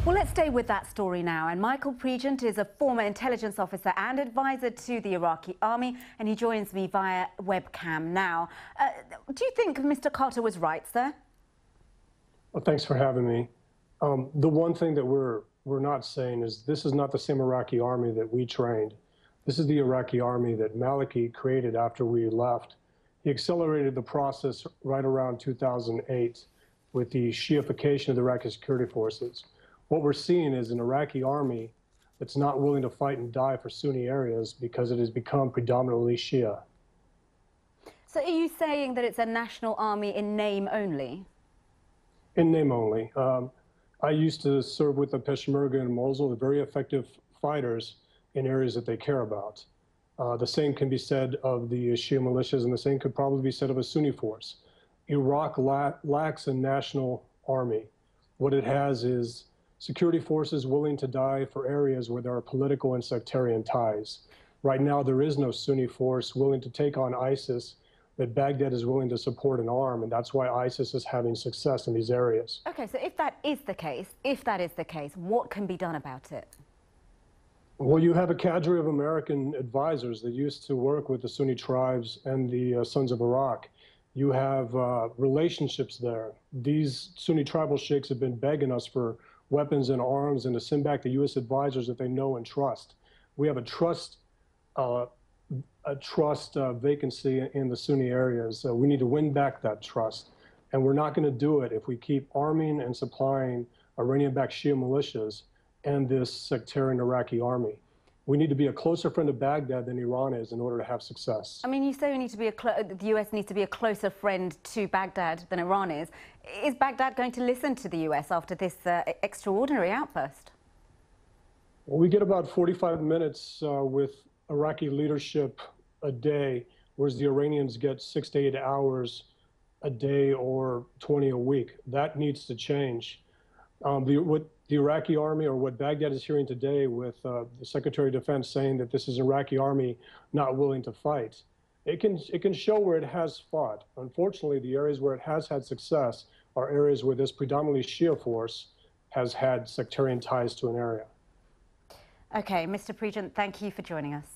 Well, let's stay with that story now. And Michael Pregent is a former intelligence officer and advisor to the Iraqi army, and he joins me via webcam now. Do you think Mr. Carter was right, sir? Well, thanks for having me. The one thing that we're not saying is this is not the same Iraqi army that we trained. This is the Iraqi army that Maliki created after we left. He accelerated the process right around 2008 with the Shiification of the Iraqi security forces. What we're seeing is an Iraqi army that's not willing to fight and die for Sunni areas because it has become predominantly Shia. So are you saying that it's a national army in name only? In name only. I used to serve with the Peshmerga in Mosul. They're very effective fighters in areas that they care about. The same can be said of the Shia militias, and the same could probably be said of a Sunni force. Iraq lacks a national army. What it has is security forces willing to die for areas where there are political and sectarian ties. Right now, there is no Sunni force willing to take on ISIS that Baghdad is willing to support and arm, and that's why ISIS is having success in these areas. Okay, so if that is the case, what can be done about it? Well, you have a cadre of American advisors that used to work with the Sunni tribes and the Sons of Iraq. You have relationships there. These Sunni tribal sheikhs have been begging us for weapons and arms and to send back the U.S. advisors that they know and trust. We have a trust vacancy in the Sunni areas. We need to win back that trust. And we're not going to do it if we keep arming and supplying Iranian-backed Shia militias and this sectarian Iraqi army. We need to be a closer friend of Baghdad than Iran is in order to have success. I mean, you say we need to be the US needs to be a closer friend to Baghdad than Iran is. Is Baghdad going to listen to the US after this extraordinary outburst? Well, we get about 45 minutes with Iraqi leadership a day, whereas the Iranians get 6 to 8 hours a day or 20 a week. That needs to change. What the Iraqi army, or what Baghdad is hearing today with the Secretary of Defense saying that this is an Iraqi army not willing to fight, it can show where it has fought. Unfortunately, the areas where it has had success are areas where this predominantly Shia force has had sectarian ties to an area. Okay, Mr. Pregent, thank you for joining us.